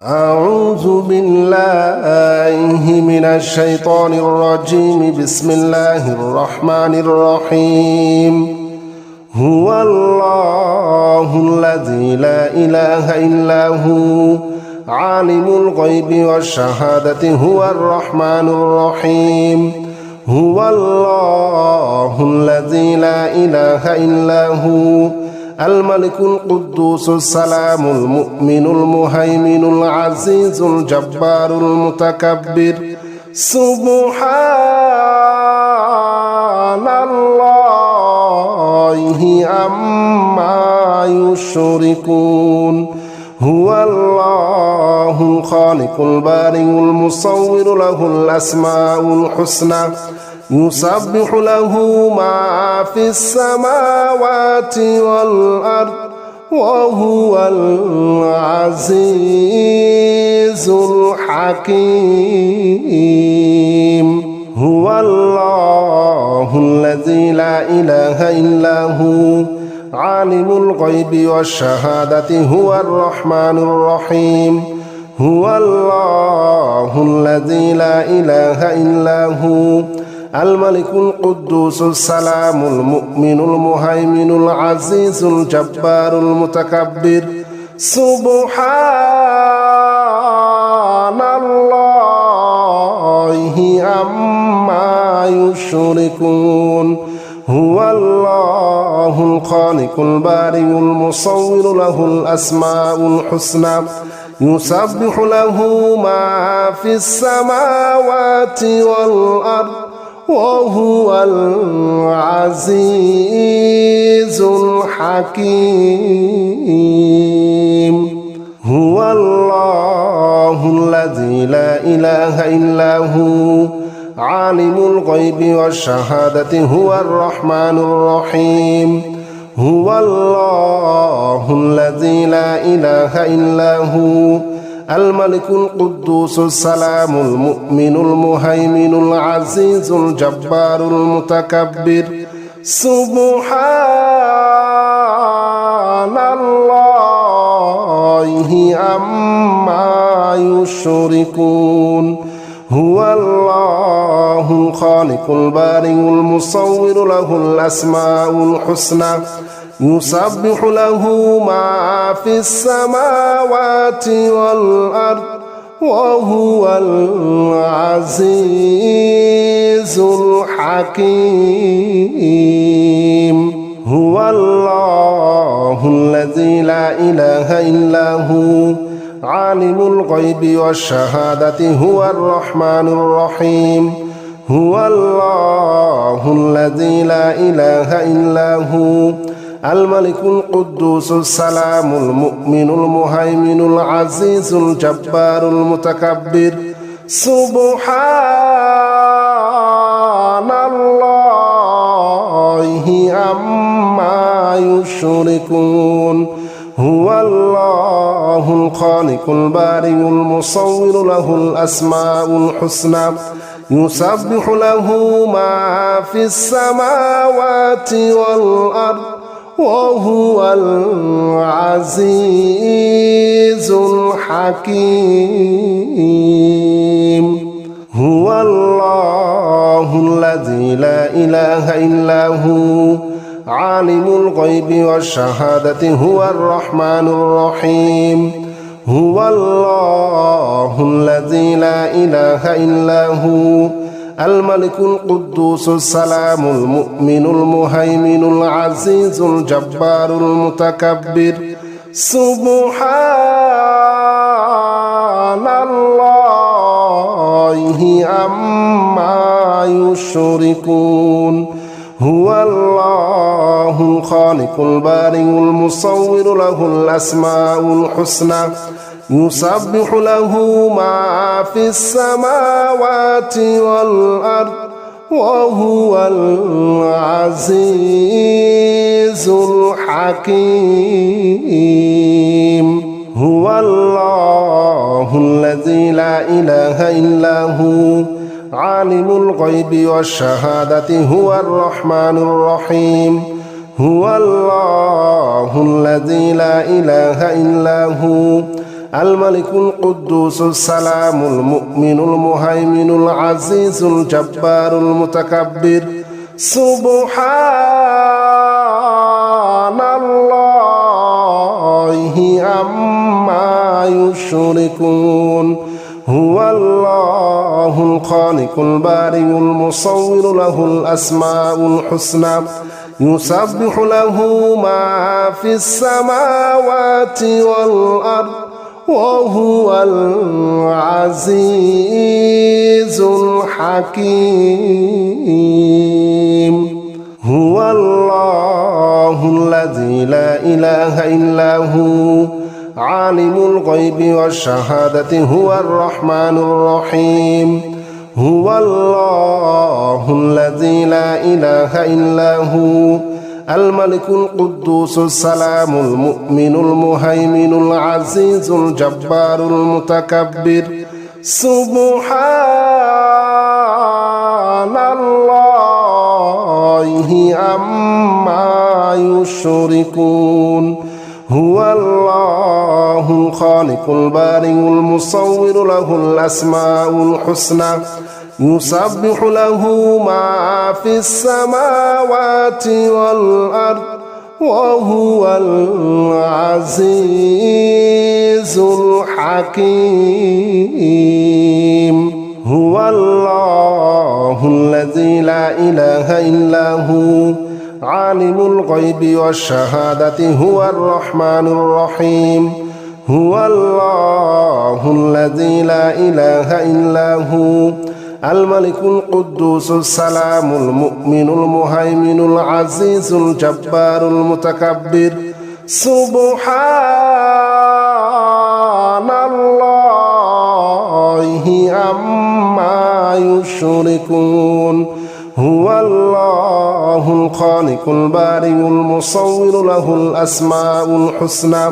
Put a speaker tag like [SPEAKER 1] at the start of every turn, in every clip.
[SPEAKER 1] أعوذ بالله من الشيطان الرجيم. بسم الله الرحمن الرحيم. هو الله الذي لا إله إلا هو عالم الغيب والشهادة هو الرحمن الرحيم. هو الله الذي لا إله إلا هو الملك القدوس السلام المؤمن المهيمن العزيز الجبار المتكبر. سبحان الله عما يشركون. هو الله الخالق البارئ المصور له الأسماء الحسنى يسبح له ما في السماوات والأرض وهو العزيز الحكيم. هو الله الذي لا إله إلا هو عالم الغيب والشهادة هو الرحمن الرحيم. هو الله الذي لا إله إلا هو الملك القدوس السلام المؤمن المهيمن العزيز الجبار المتكبر. سبحان الله عما يشركون. هو الله الخالق البارئ المصور له الأسماء الحسنى يسبح له ما في السماوات والأرض وهو العزيز الحكيم. هو الله الذي لا إله إلا هو عالم الغيب والشهادة هو الرحمن الرحيم. هو الله الذي لا إله إلا هو الملك القدوس السلام المؤمن المهيمن العزيز الجبار المتكبر. سبحان الله عما يشركون. هو الله الخالق البارئ المصور له الأسماء الحسنى يسبح له ما في السماوات والأرض وهو العزيز الحكيم. هو الله الذي لا إله إلا هو عالم الغيب والشهادة هو الرحمن الرحيم. هو الله الذي لا إله إلا هو الملك القدوس السلام المؤمن المهيمن العزيز الجبار المتكبر. سبحان الله عما يشركون. هو الله الخالق البارئ المصور له الأسماء الحسنى يسبح له ما في السماوات والأرض وهو العزيز الحكيم. هو الله الذي لا إله إلا هو عالم الغيب والشهادة هو الرحمن الرحيم. هو الله الذي لا إله إلا هو الملك القدوس السلام المؤمن المهيمن العزيز الجبار المتكبر. سبحان الله عما يشركون. هو الله الخالق البارئ المصور له الأسماء الحسنى يسبح له ما في السماوات والأرض وهو العزيز الحكيم. هو الله الذي لا إله إلا هو عالم الغيب والشهادة هو الرحمن الرحيم. هو الله الذي لا إله إلا هو الملك القدوس السلام المؤمن المهيمن العزيز الجبار المتكبر سبحان الله عما يشركون هو الله الخالق البارئ المصور له الأسماء الحسنى يسبح له ما في السماوات والأرض وهو العزيز الحكيم هو الله الذي لا إله إلا هو عالم الغيب والشهادة هو الرحمن الرحيم هو الله الذي لا إله إلا هو الملك القدوس السلام المؤمن المهيمن العزيز الجبار المتكبر سبحان الله عما يشركون هو الله الخالق البارئ المصور له الأسماء الحسنى يسبح له ما في السماوات والأرض وهو العزيز الحكيم هو الله الذي لا إله إلا هو عالم الغيب والشهادة هو الرحمن الرحيم هو الله الذي لا إله إلا هو الملك القدوس السلام المؤمن المهيمن العزيز الجبار المتكبر سبحان الله عما يشركون هو الله الخالق البارئ المصور له الأسماء الحسنى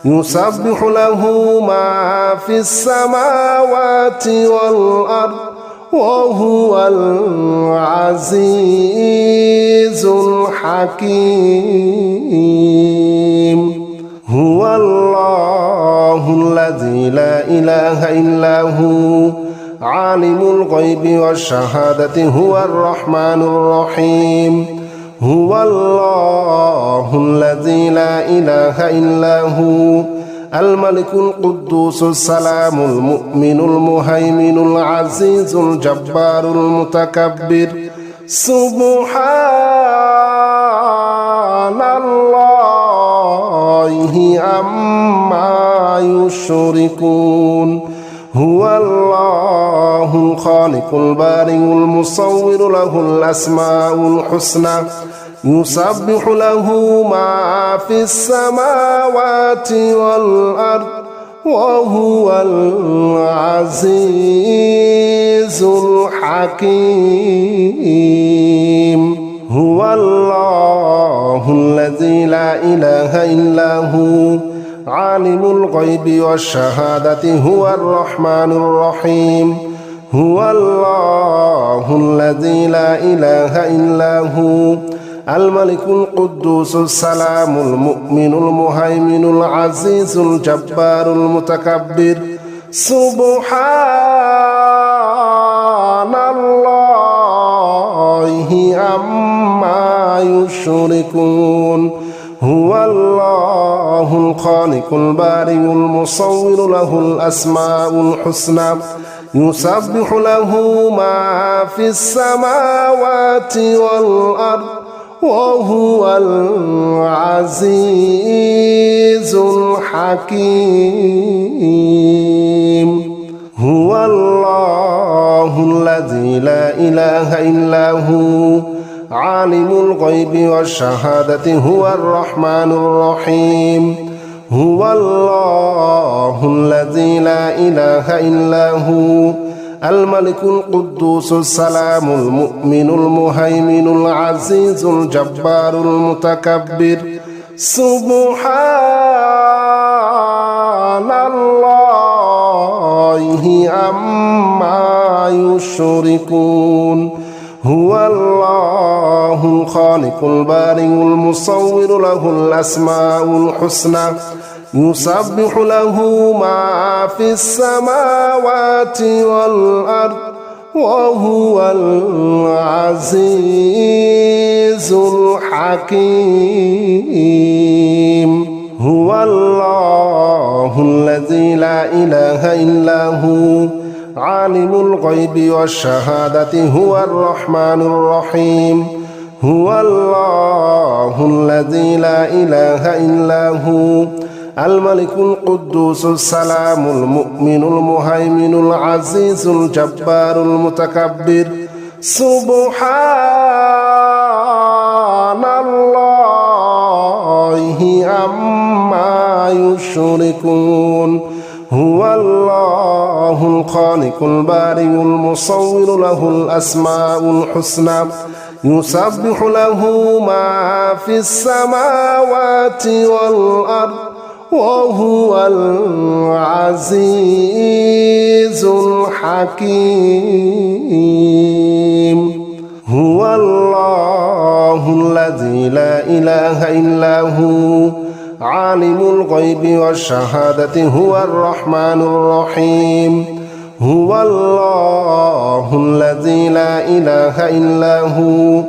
[SPEAKER 1] يسبح له ما في السماوات والأرض وهو العزيز الحكيم هو الله الذي لا إله إلا هو عالم الغيب والشهادة هو الرحمن الرحيم هو الله الذي لا إله إلا هو الملك القدوس السلام المؤمن المهيمن العزيز الجبار المتكبر سبحان الله عما يشركون هو الله الخالق البارئ المصور له الأسماء الحسنى يسبح له ما في السماوات والأرض وهو العزيز الحكيم هو الله الذي لا إله إلا هو عالم الغيب والشهادة هو الرحمن الرحيم هو الله الذي لا إله إلا هو الملك القدوس السلام المؤمن المهيمن العزيز الجبار المتكبر سبحان الله عما يشركون هو الله الخالق البارئ المصور له الأسماء الحسنى يسبح له ما في السماوات والأرض وهو العزيز الحكيم هو الله الذي لا إله إلا هو عالم الغيب والشهادة هو الرحمن الرحيم هو الله الذي لا إله إلا هو الملك القدوس السلام المؤمن المهيمن العزيز الجبار المتكبر سبحان الله عما يشركون هو الله الخالق البارئ المصور له الأسماء الحسنى يسبح له ما في السماوات والأرض وهو العزيز الحكيم هو الله الذي لا إله إلا هو عالم الغيب والشهادة هو الرحمن الرحيم هو الله الذي لا إله إلا هو الملك القدوس السلام المؤمن المهيمن العزيز الجبار المتكبر سبحان الله عما يشركون هو الله الخالق البارئ المصور له الأسماء الحسنى يسبح له ما في السماوات والأرض وهو العزيز الحكيم هو الله الذي لا إله إلا هو عالم الغيب والشهادة هو الرحمن الرحيم هو الله الذي لا إله إلا هو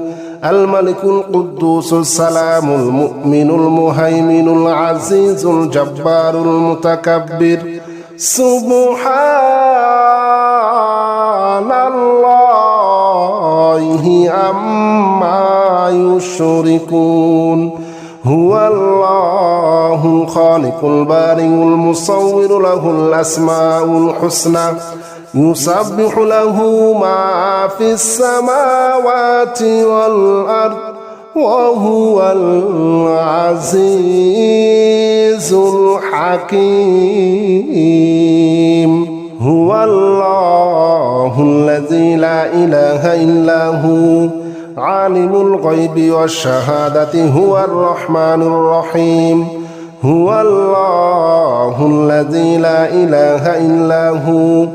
[SPEAKER 1] الملك القدوس السلام المؤمن المهيمن العزيز الجبار المتكبر سبحان الله عما يشركون هو الله الخالق البارئ المصور له الأسماء الحسنى يسبح له ما في السماوات والأرض وهو العزيز الحكيم هو الله الذي لا إله إلا هو عالم الغيب والشهادة هو الرحمن الرحيم هو الله الذي لا إله إلا هو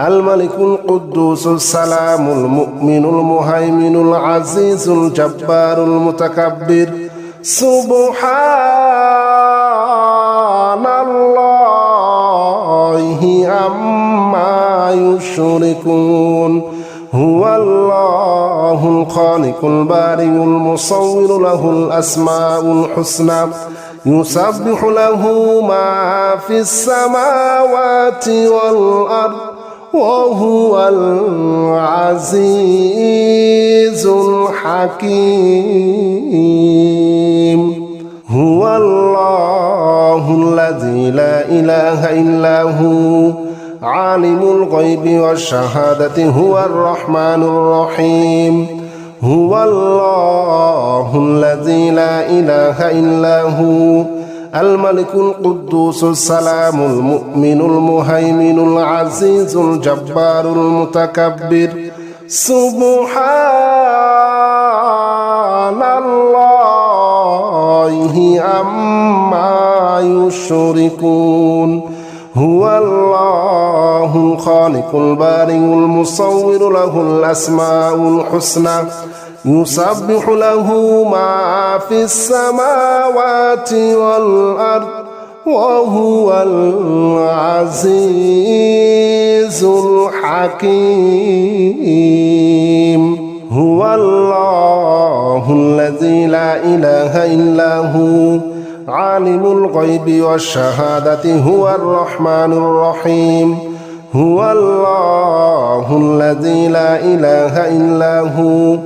[SPEAKER 1] الملك القدوس السلام المؤمن المهيمن العزيز الجبار المتكبر سبحان الله عما يشركون هو الله الخالق البارئ المصور له الأسماء الحسنى يسبح له ما في السماوات والأرض وهو العزيز الحكيم هو الله الذي لا إله إلا هو عالم الغيب والشهادة هو الرحمن الرحيم هو الله الذي لا إله إلا هو الملك القدوس السلام المؤمن المهيمن العزيز الجبار المتكبر سبحان الله عما يشركون هو الله الخالق البارئ المصور له الأسماء الحسنى يسبح له ما في السماوات والأرض وهو العزيز الحكيم هو الله الذي لا إله إلا هو عالم الغيب والشهادة هو الرحمن الرحيم هو الله الذي لا إله إلا هو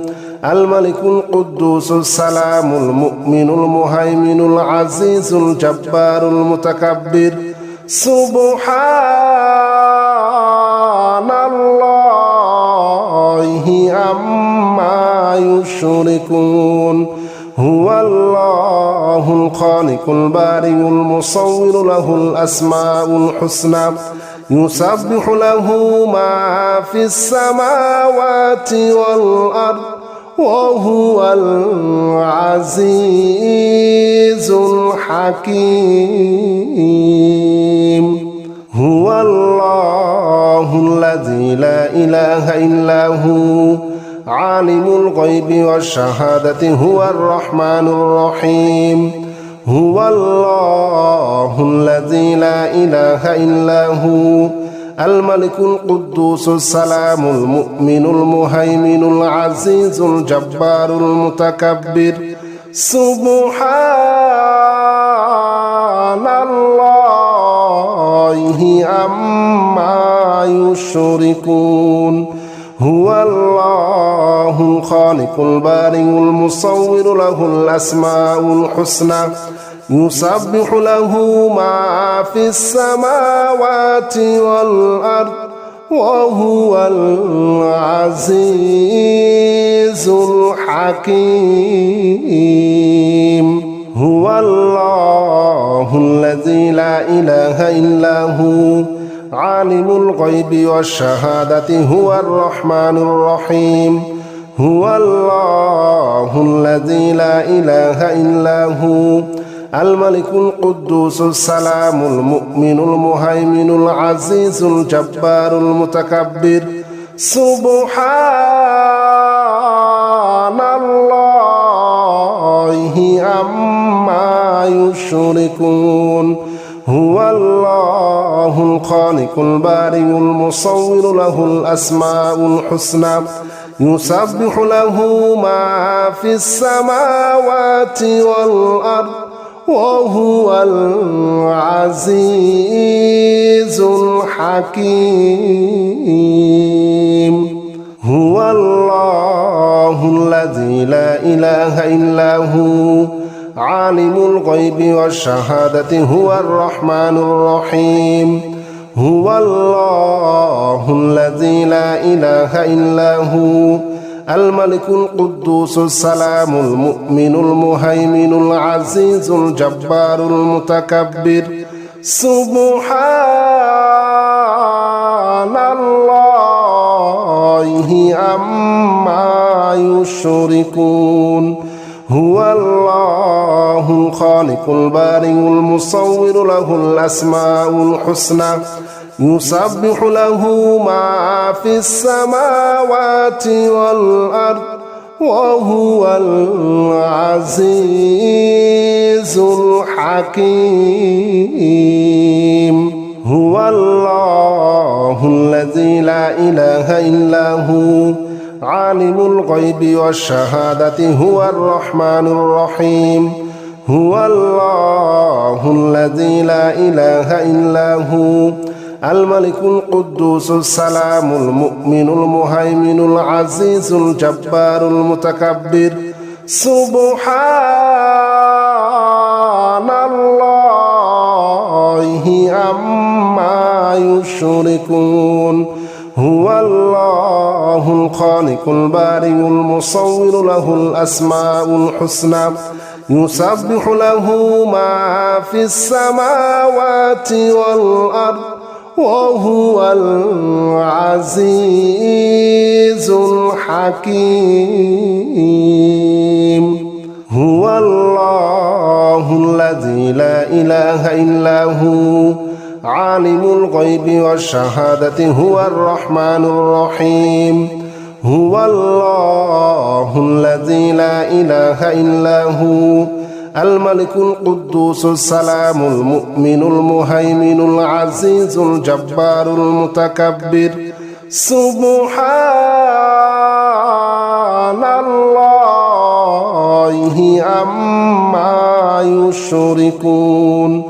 [SPEAKER 1] الملك القدوس السلام المؤمن المهيمن العزيز الجبار المتكبر سبحان الله عما يشركون هو الله الخالق البارئ المصور له الأسماء الحسنى يسبح له ما في السماوات والأرض وهو العزيز الحكيم هو الله الذي لا إله إلا هو عالم الغيب والشهادة هو الرحمن الرحيم هو الله الذي لا إله إلا هو الملك القدوس السلام المؤمن المهيمن العزيز الجبار المتكبر سبحان الله عما يشركون هو الله الخالق البارئ المصور له الأسماء الحسنى يسبح له ما في السماوات والأرض وهو العزيز الحكيم هو الله الذي لا إله إلا هو عالم الغيب والشهادة هو الرحمن الرحيم هو الله الذي لا إله إلا هو الملك القدوس السلام المؤمن المهيمن العزيز الجبار المتكبر سبحان الله عما يشركون هو الله الخالق البارئ المصور له الأسماء الحسنى يسبح له ما في السماوات والأرض وهو العزيز الحكيم هو الله الذي لا إله إلا هو عالم الغيب والشهادة هو الرحمن الرحيم هو الله الذي لا إله إلا هو الملك القدوس السلام المؤمن المهيمن العزيز الجبار المتكبر سبحان الله عما يشركون هو الله الخالق البارئ المصور له الأسماء الحسنى يسبح له ما في السماوات والأرض وهو العزيز الحكيم هو الله الذي لا إله إلا هو عالم الغيب والشهادة هو الرحمن الرحيم هو الله الذي لا إله إلا هو الملك القدوس السلام المؤمن المهيمن العزيز الجبار المتكبر سبحان الله عما يشركون هو الله الخالق البارئ المصور له الأسماء الحسنى يسبح له ما في السماوات والأرض وهو العزيز الحكيم هو الله الذي لا إله إلا هو عالم الغيب والشهادة هو الرحمن الرحيم هو الله الذي لا إله إلا هو الملك القدوس السلام المؤمن المهيمن العزيز الجبار المتكبر سبحان الله عما يشركون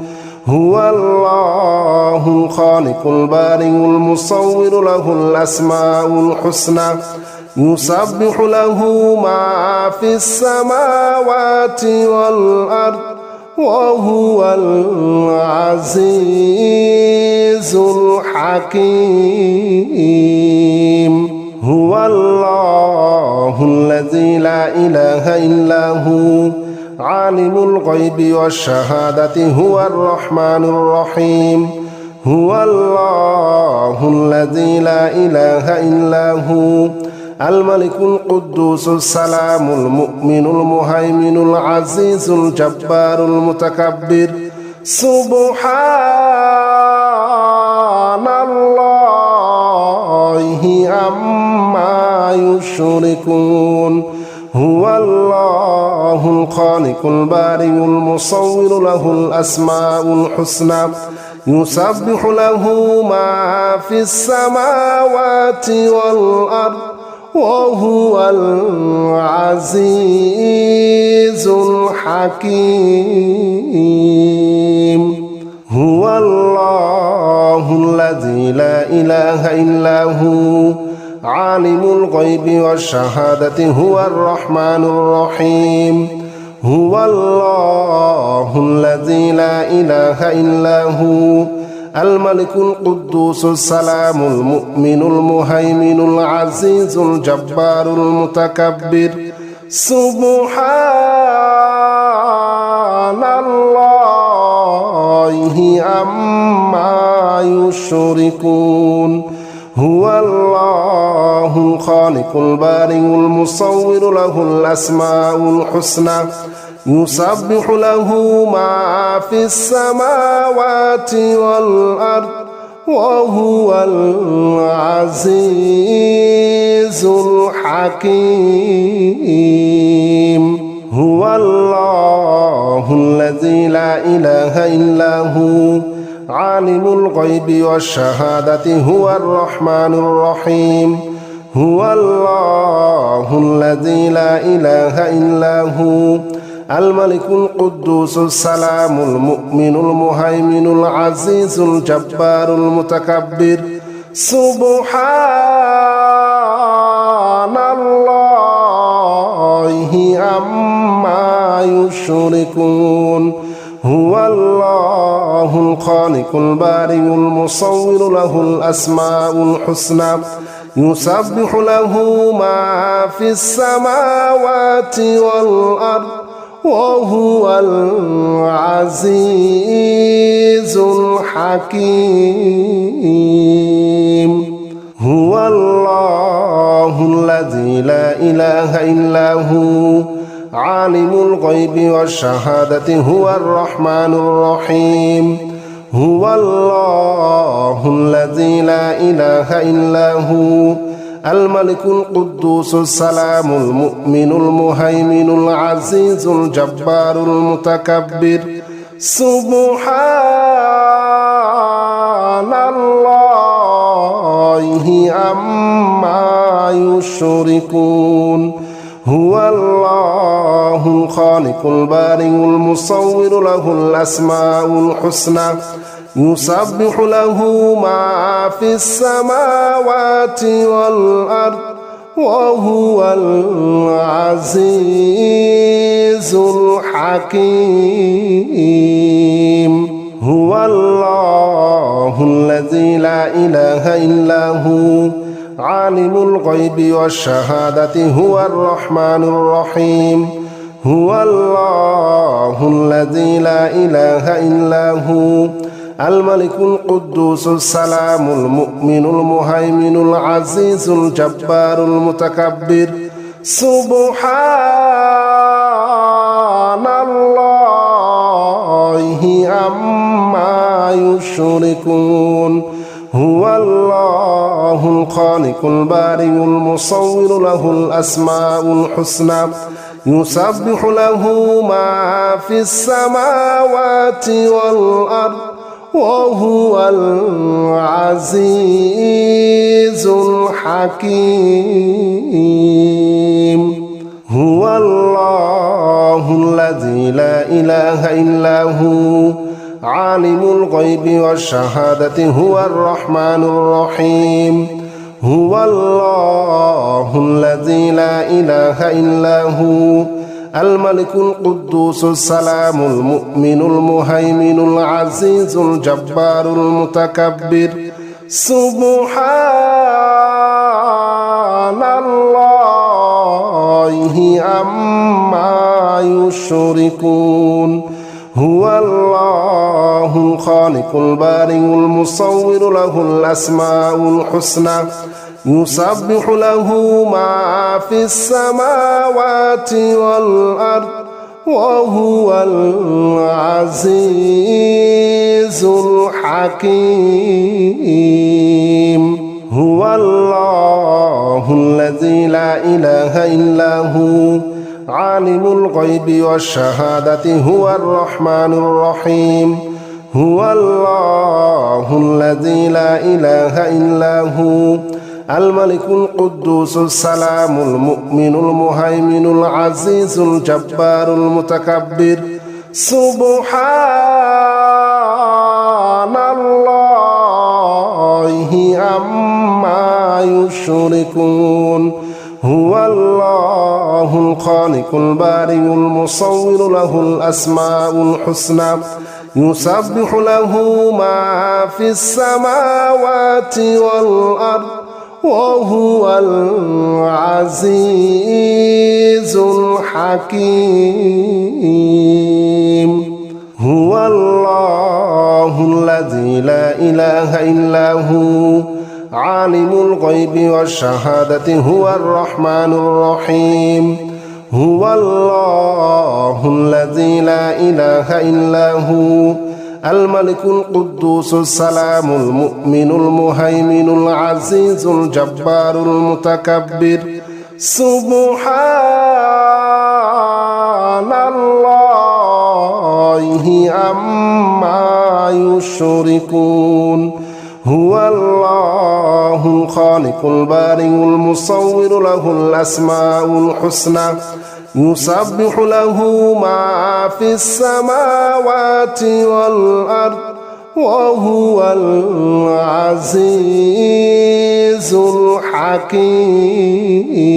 [SPEAKER 1] هو الله الخالق البارئ المصور له الأسماء الحسنى يسبح له ما في السماوات والأرض وهو العزيز الحكيم هو الله الذي لا إله إلا هو عالم الغيب والشهادة هو الرحمن الرحيم هو الله الذي لا إله إلا هو الملك القدوس السلام المؤمن المهيمن العزيز الجبار المتكبر سبحان الله عما يشركون هو الله الخالق البارئ المصور له الأسماء الحسنى يسبح له ما في السماوات والأرض وهو العزيز الحكيم هو الله الذي لا إله إلا هو عالم الغيب والشهادة هو الرحمن الرحيم هو الله الذي لا إله إلا هو الملك القدوس السلام المؤمن المهيمن العزيز الجبار المتكبر سبحان الله عما يشركون هو الله الخالق البارئ المصور له الأسماء الحسنى يسبح له ما في السماوات والأرض وهو العزيز الحكيم هو الله الذي لا إله إلا هو عالم الغيب والشهادة هو الرحمن الرحيم هو الله الذي لا إله إلا هو الملك القدوس السلام المؤمن المهيمن العزيز الجبار المتكبر سبحان الله عما يشركون هو الله الخالق البارئ المصور له الأسماء الحسنى يسبح له ما في السماوات والأرض وهو العزيز الحكيم هو الله الذي لا إله إلا هو عالم الغيب والشهادة هو الرحمن الرحيم هو الله الذي لا إله إلا هو الملك القدوس السلام المؤمن المهيمن العزيز الجبار المتكبر سبحان الله عما يشركون هو الله الخالق البارئ المصور له الأسماء الحسنى يسبح له ما في السماوات والأرض وهو العزيز الحكيم هو الله الذي لا إله إلا هو عالم الغيب والشهادة هو الرحمن الرحيم هو الله الذي لا إله إلا هو الملك القدوس السلام المؤمن المهيمن العزيز الجبار المتكبر سبحان الله عما يشركون هو الله الخالق البارئ المصور له الأسماء الحسنى يسبح له ما في السماوات والأرض وهو العزيز الحكيم هو الله الذي لا إله إلا هو عالم الغيب والشهادة هو الرحمن الرحيم هو الله الذي لا إله إلا هو الملك القدوس السلام المؤمن المهيمن العزيز الجبار المتكبر سبحان الله عما يشركون هو الله الخالق البارئ المصور له الأسماء الحسنى يسبح له ما في السماوات والأرض وهو العزيز الحكيم هو الله الذي لا إله إلا هو عالم الغيب والشهادة هو الرحمن الرحيم هو الله الذي لا إله إلا هو الملك القدوس السلام المؤمن المهيمن العزيز الجبار المتكبر سبحان الله عما يشركون هو الله الخالق البارئ المصور له الأسماء الحسنى يسبح له ما في السماوات والأرض وهو العزيز الحكيم هو الله الذي لا إله إلا هو عالم الغيب والشهادة هو الرحمن الرحيم هو الله الذي لا إله إلا هو الملك القدوس السلام المؤمن المهيمن العزيز الجبار المتكبر سبحان الله عما يشركون هو الله الخالق البارئ المصور له الأسماء الحسنى يسبح له ما في السماوات والأرض وهو العزيز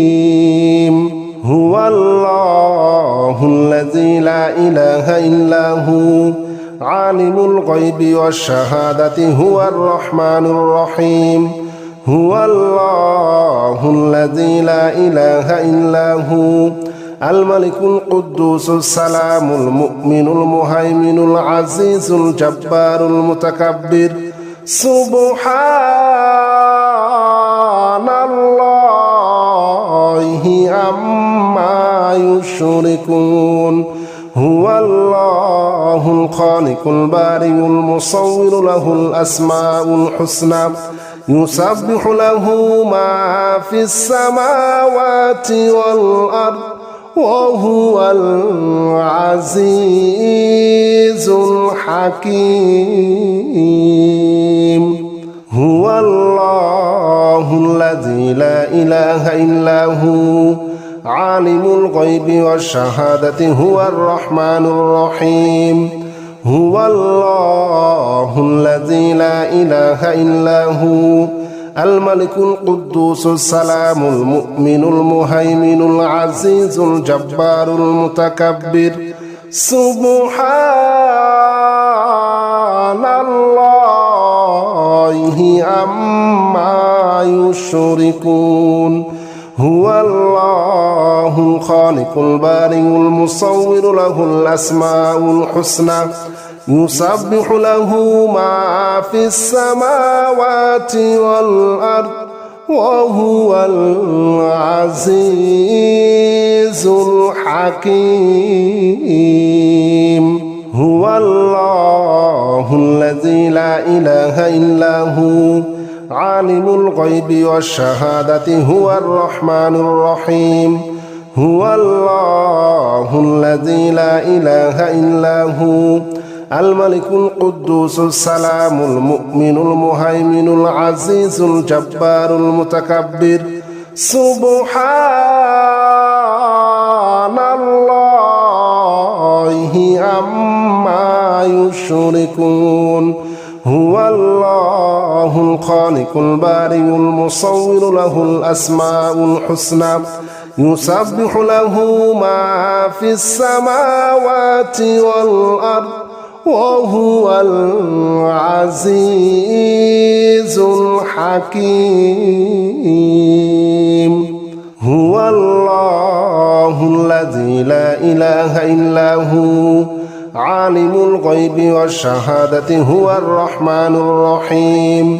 [SPEAKER 1] الحكيم هو الله الذي لا إله إلا هو عالم الغيب والشهادة هو الرحمن الرحيم هو الله الذي لا إله إلا هو الملك القدوس السلام المؤمن المهيمن العزيز الجبار المتكبر سبحان الله عما يشركون هو الله الخالق البارئ المصور له الأسماء الحسنى يسبح له ما في السماوات والأرض وهو العزيز الحكيم هو الله الذي لا إله إلا هو عالم الغيب والشهادة هو الرحمن الرحيم هو الله الذي لا إله إلا هو الملك القدوس السلام المؤمن المهيمن العزيز الجبار المتكبر سبحان الله عما يشركون هو الله الخالق البارئ المصور له الأسماء الحسنى يسبح له ما في السماوات والأرض وهو العزيز الحكيم هو الله الذي لا إله إلا هو عالم الغيب والشهادة هو الرحمن الرحيم هو الله الذي لا إله إلا هو الملك القدوس السلام المؤمن المهيمن العزيز الجبار المتكبر سبحان الله عما يشركون هو الله الخالق البارئ المصور له الأسماء الحسنى يسبح له ما في السماوات والأرض وهو العزيز الحكيم هو الله الذي لا إله إلا هو عالم الغيب والشهادة هو الرحمن الرحيم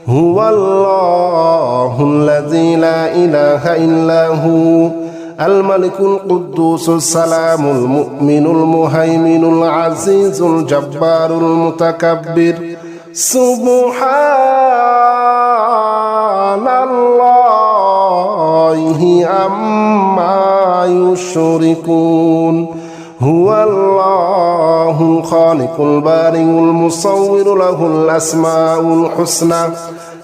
[SPEAKER 1] هو الله الذي لا إله إلا هو الملك القدوس السلام المؤمن المهيمن العزيز الجبار المتكبر سبحان الله عما يشركون هو الله الخالق البارئ المصور له الأسماء الحسنى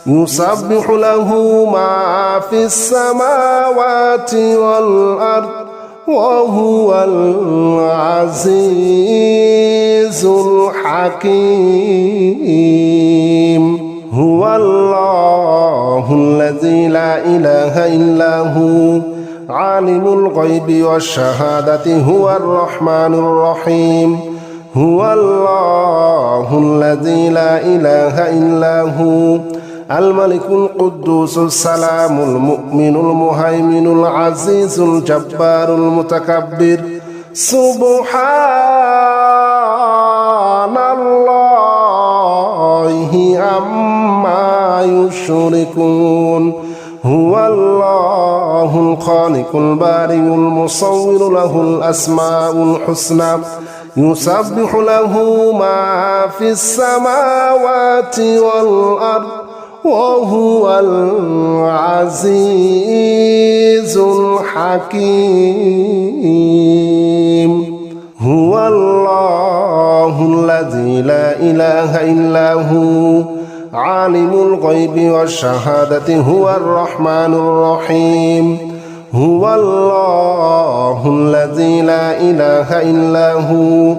[SPEAKER 1] يسبح له ما في السماوات والأرض وهو العزيز الحكيم هو الله الذي لا إله إلا هو عالم الغيب والشهادة هو الرحمن الرحيم هو الله الذي لا إله إلا هو الملك القدوس السلام المؤمن المهيمن العزيز الجبار المتكبر سبحان الله عما يشركون هو الله الخالق البارئ المصور له الأسماء الحسنى يسبح له ما في السماوات والأرض وهو العزيز الحكيم هو الله الذي لا إله إلا هو عالم الغيب والشهادة هو الرحمن الرحيم هو الله الذي لا إله إلا هو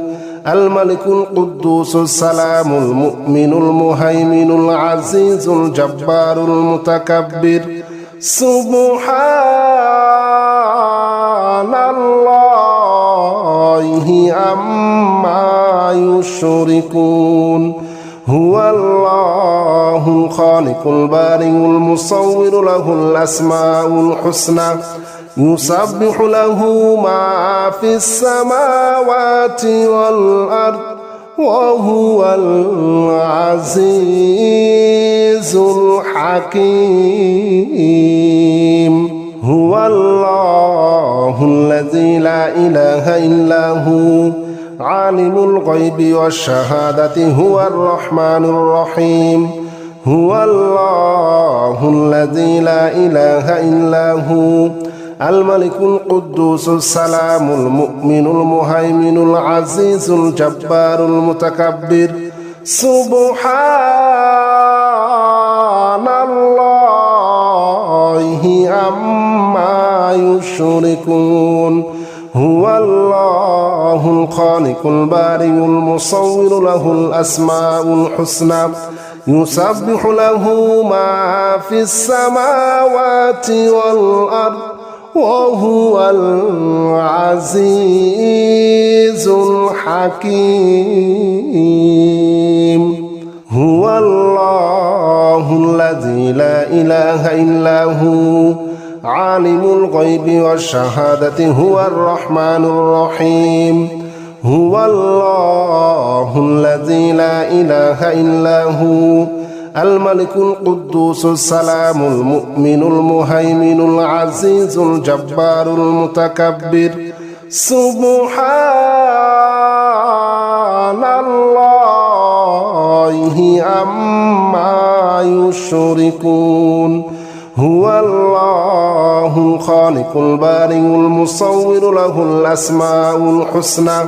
[SPEAKER 1] الملك القدوس السلام المؤمن المهيمن العزيز الجبار المتكبر سبحان الله عما يشركون هو الله الخالق البارئ المصور له الأسماء الحسنى يسبح له ما في السماوات والأرض وهو العزيز الحكيم هو الله الذي لا إله إلا هو عالم الغيب والشهادة هو الرحمن الرحيم هو الله الذي لا إله إلا هو الملك القدوس السلام المؤمن المهيمن العزيز الجبار المتكبر سبحان الله عما يشركون هو الله الخالق البارئ المصور له الأسماء الحسنى يسبح له ما في السماوات والأرض وهو العزيز الحكيم هو الله الذي لا إله إلا هو عالم الغيب والشهادة هو الرحمن الرحيم هو الله الذي لا إله إلا هو الملك القدوس السلام المؤمن المهيمن العزيز الجبار المتكبر سبحان الله عما يشركون هو الله الخالق البارئ المصور له الأسماء الحسنى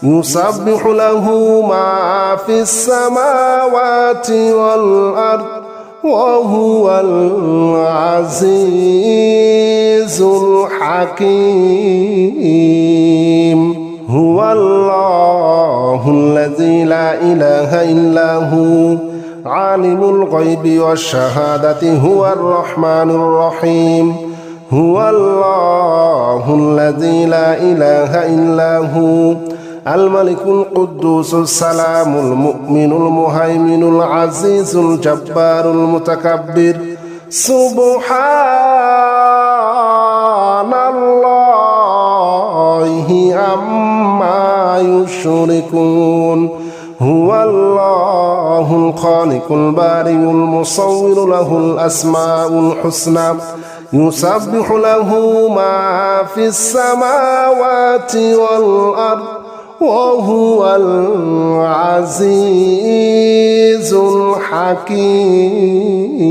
[SPEAKER 1] يسبح له ما في السماوات والأرض وهو العزيز الحكيم هو الله الذي لا إله إلا هو عالم الغيب والشهادة هو الرحمن الرحيم هو الله الذي لا إله إلا هو الملك القدوس السلام المؤمن المهيمن العزيز الجبار المتكبر سبحان الله عما يشركون هو الله الخالق البارئ المصور له الأسماء الحسنى يسبح له ما في السماوات والأرض وهو العزيز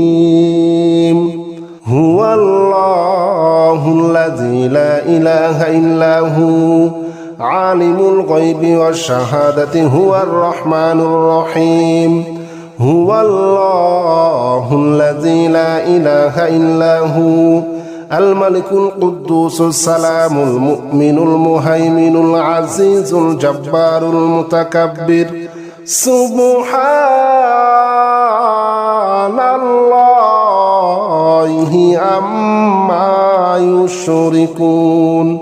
[SPEAKER 1] الحكيم هو الله الذي لا إله إلا هو عالم الغيب والشهادة هو الرحمن الرحيم هو الله الذي لا إله إلا هو الملك القدوس السلام المؤمن المهيمن العزيز الجبار المتكبر سبحان الله عما يشركون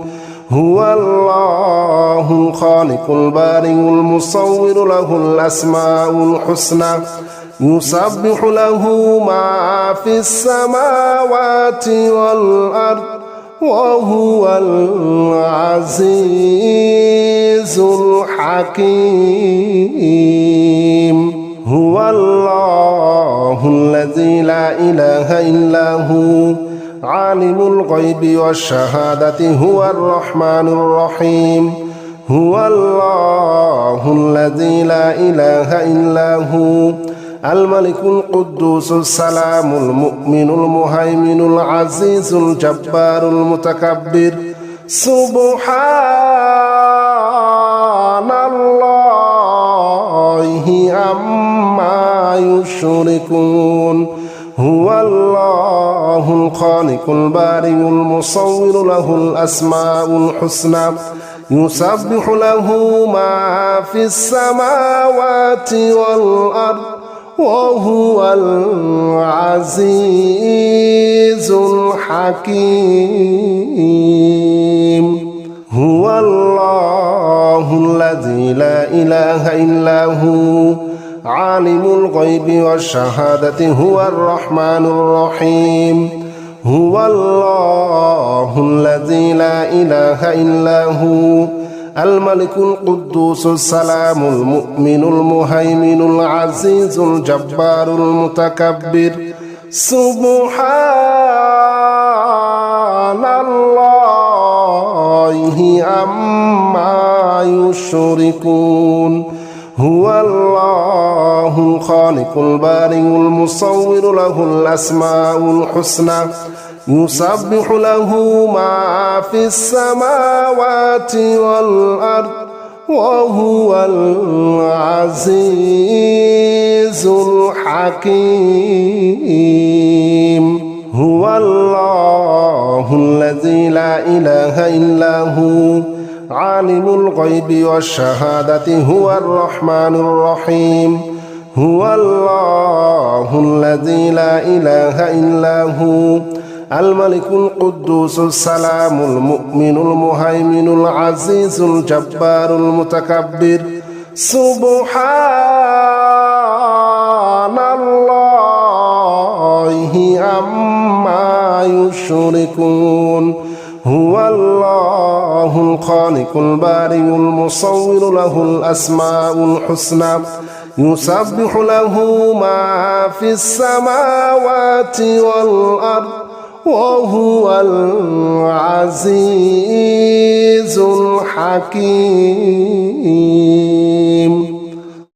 [SPEAKER 1] هو الله الخالق البارئ المصور له الأسماء الحسنى يسبح له ما في السماوات والأرض وهو العزيز الحكيم هو الله الذي لا إله إلا هو عالم الغيب والشهادة هو الرحمن الرحيم هو الله الذي لا إله إلا هو الملك القدوس السلام المؤمن المهيمن العزيز الجبار المتكبر سبحان الله عما يشركون هو الله الخالق البارئ المصور له الأسماء الحسنى يسبح له ما في السماوات والأرض وهو العزيز الحكيم هو الله الذي لا إله إلا هو عالم الغيب والشهادة هو الرحمن الرحيم هو الله الذي لا إله إلا هو الملك القدوس السلام المؤمن المهيمن العزيز الجبار المتكبر سبحان الله عما يشركون هو الله الخالق البارئ المصور له الأسماء الحسنى يسبح له ما في السماوات والأرض وهو العزيز الحكيم هو الله الذي لا إله إلا هو عالم الغيب والشهادة هو الرحمن الرحيم هو الله الذي لا إله إلا هو الملك القدوس السلام المؤمن المهيمن العزيز الجبار المتكبر سبحان الله عما يشركون هو الله الخالق البارئ المصور له الأسماء الحسنى يسبح له ما في السماوات والأرض وهو العزيز الحكيم